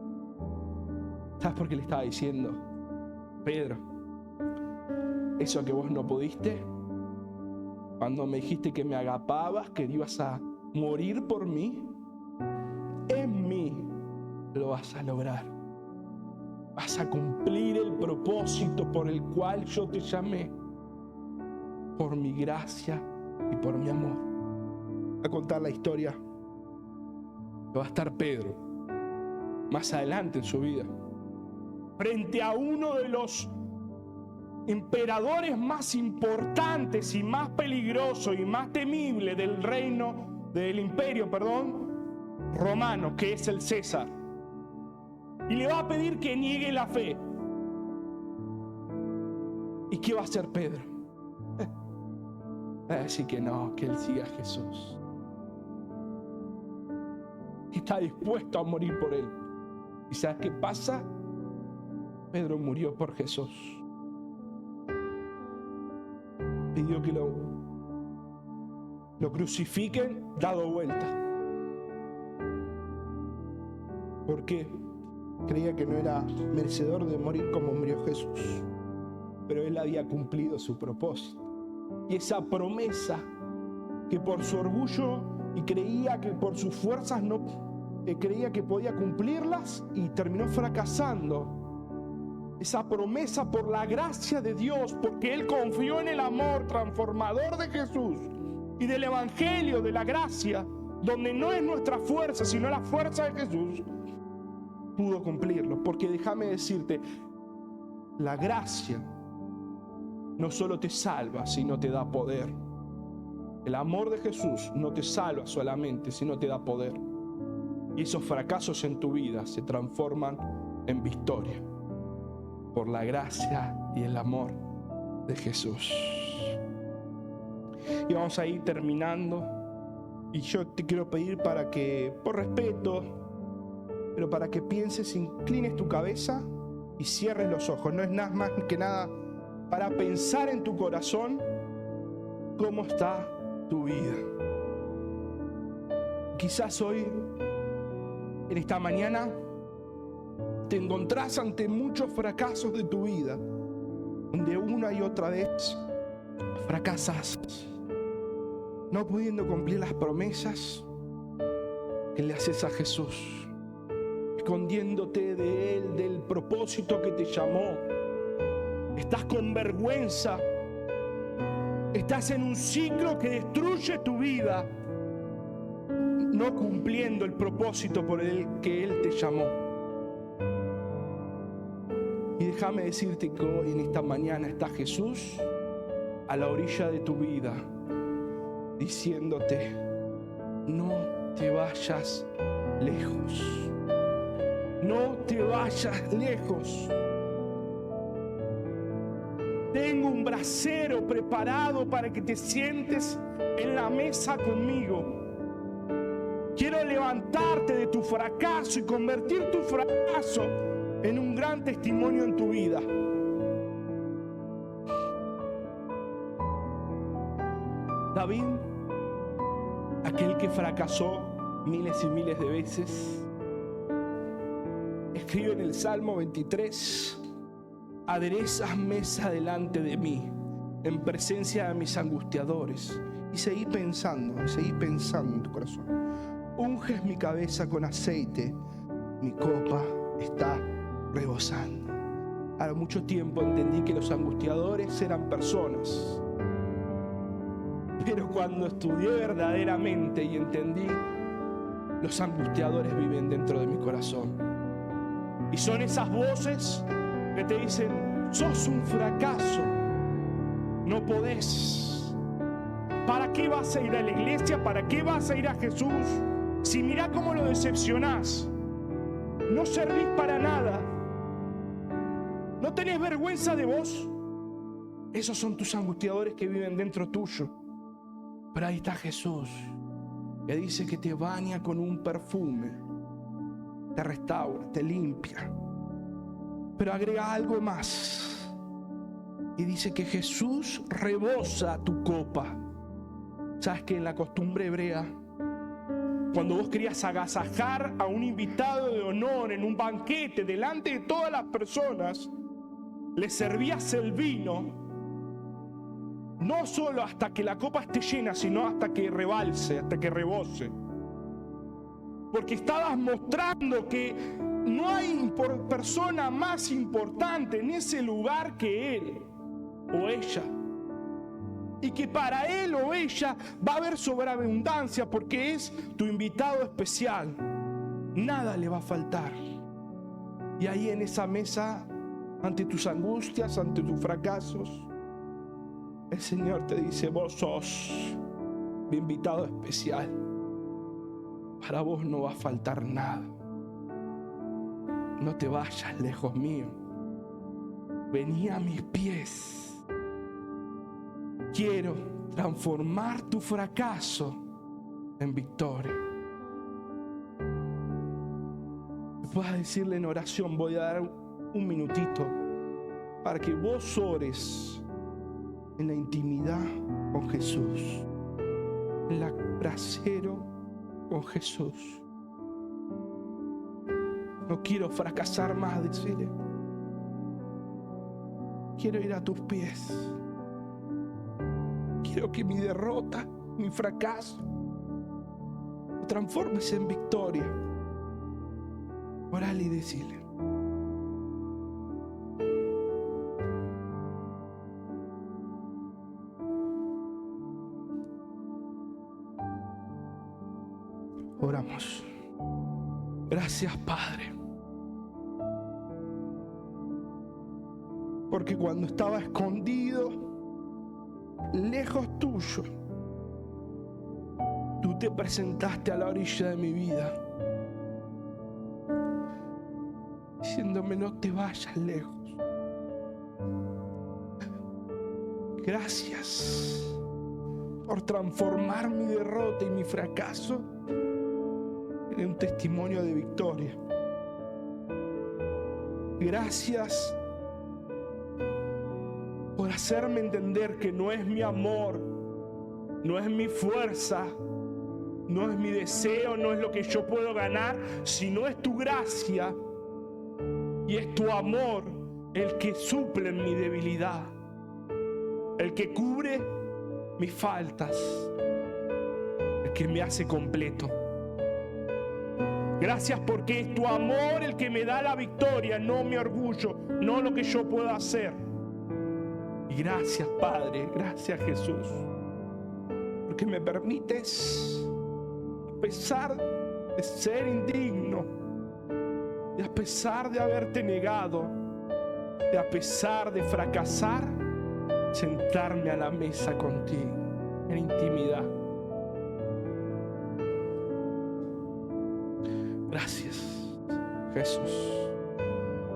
Speaker 1: ¿Sabes por qué le estaba diciendo? Pedro, eso que vos no pudiste, cuando me dijiste que me agapabas, que ibas a morir por mí, en mí lo vas a lograr. Vas a cumplir el propósito por el cual yo te llamé, por mi gracia y por mi amor. Voy a contar la historia. Va a estar Pedro más adelante en su vida, frente a uno de los emperadores más importantes y más peligrosos y más temibles del imperio romano, que es el César. Y le va a pedir que niegue la fe. ¿Y qué va a hacer Pedro? Va a decir que no, que él siga a Jesús. Está dispuesto a morir por él. ¿Y sabes qué pasa? Pedro murió por Jesús. Pidió que lo crucifiquen dado vuelta. ¿Por qué? Creía que no era merecedor de morir como murió Jesús. Pero él había cumplido su propósito. Y esa promesa que por su orgullo y creía que por sus fuerzas no creía que podía cumplirlas y terminó fracasando. Esa promesa por la gracia de Dios, porque él confió en el amor transformador de Jesús y del evangelio de la gracia, donde no es nuestra fuerza sino la fuerza de Jesús, pudo cumplirlo. Porque déjame decirte, la gracia no solo te salva, sino te da poder. El amor de Jesús no te salva solamente, sino te da poder. Y esos fracasos en tu vida se transforman en victoria por la gracia y el amor de Jesús. Y vamos a ir terminando. Y yo te quiero pedir para que, por respeto, pero para que pienses, inclines tu cabeza y cierres los ojos. No es nada más que nada para pensar en tu corazón cómo está tu vida. Quizás hoy, en esta mañana, te encontrás ante muchos fracasos de tu vida, donde una y otra vez fracasas, no pudiendo cumplir las promesas que le haces a Jesús, escondiéndote de Él, del propósito que te llamó. Estás con vergüenza, estás en un ciclo que destruye tu vida, no cumpliendo el propósito por el que Él te llamó. Y déjame decirte que hoy en esta mañana está Jesús a la orilla de tu vida, diciéndote: no te vayas lejos. No te vayas lejos. Tengo un brasero preparado para que te sientes en la mesa conmigo. Quiero levantarte de tu fracaso y convertir tu fracaso en un gran testimonio en tu vida. David, aquel que fracasó miles y miles de veces, escribe en el Salmo 23: aderezas mesa delante de mí, en presencia de mis angustiadores. Y seguí pensando en tu corazón. Unges mi cabeza con aceite, mi copa está rebosando. A mucho tiempo entendí que los angustiadores eran personas. Pero cuando estudié verdaderamente y entendí, los angustiadores viven dentro de mi corazón. Y son esas voces que te dicen: sos un fracaso, no podés. ¿Para qué vas a ir a la iglesia? ¿Para qué vas a ir a Jesús? Si mirá cómo lo decepcionás. No servís para nada. ¿No tenés vergüenza de vos? Esos son tus angustiadores que viven dentro tuyo. Pero ahí está Jesús, que dice que te baña con un perfume, te restaura, te limpia. Pero agrega algo más y dice que Jesús rebosa tu copa. ¿Sabes que en la costumbre hebrea, cuando vos querías agasajar a un invitado de honor en un banquete delante de todas las personas, le servías el vino no solo hasta que la copa esté llena, sino hasta que rebalse, hasta que rebose? Porque estabas mostrando que no hay persona más importante en ese lugar que él o ella. Y que para él o ella va a haber sobreabundancia porque es tu invitado especial. Nada le va a faltar. Y ahí en esa mesa, ante tus angustias, ante tus fracasos, el Señor te dice: vos sos mi invitado especial. Para vos no va a faltar nada. No te vayas lejos mío. Vení a mis pies. Quiero transformar tu fracaso en victoria. Puedas decirle en oración: voy a dar un minutito para que vos ores en la intimidad con Jesús, en la brasero con Jesús. No quiero fracasar más, decirle. Quiero ir a tus pies. Quiero que mi derrota, mi fracaso, lo transformes en victoria. Orale y decile. Oramos. Gracias, Padre, porque cuando estaba escondido, lejos tuyo, tú te presentaste a la orilla de mi vida, diciéndome: no te vayas lejos. Gracias por transformar mi derrota y mi fracaso en un testimonio de victoria. Gracias por hacerme entender que no es mi amor, no es mi fuerza, no es mi deseo, no es lo que yo puedo ganar, sino es tu gracia y es tu amor el que suple mi debilidad, el que cubre mis faltas, el que me hace completo. Gracias porque es tu amor el que me da la victoria, no mi orgullo, no lo que yo puedo hacer. Y gracias, Padre, gracias, Jesús, porque me permites, a pesar de ser indigno, y a pesar de haberte negado, y a pesar de fracasar, sentarme a la mesa contigo en intimidad. Gracias, Jesús,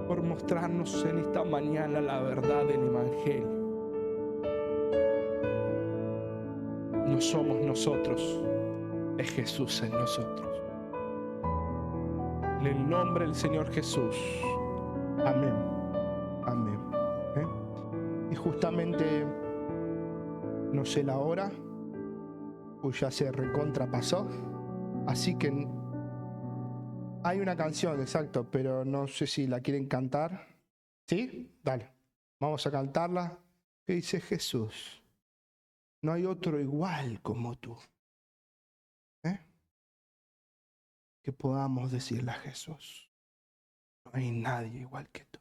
Speaker 1: por mostrarnos en esta mañana la verdad del Evangelio. No somos nosotros, es Jesús en nosotros. En el nombre del Señor Jesús. Amén. Amén. Y justamente, no sé la hora, pues ya se recontrapasó. Así que hay una canción, exacto, pero no sé si la quieren cantar. ¿Sí? Dale. Vamos a cantarla. Que dice Jesús: no hay otro igual como tú. Que podamos decirle a Jesús: no hay nadie igual que tú.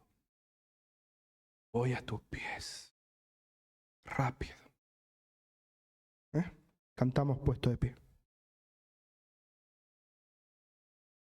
Speaker 1: Voy a tus pies. Rápido. Cantamos puesto de pie.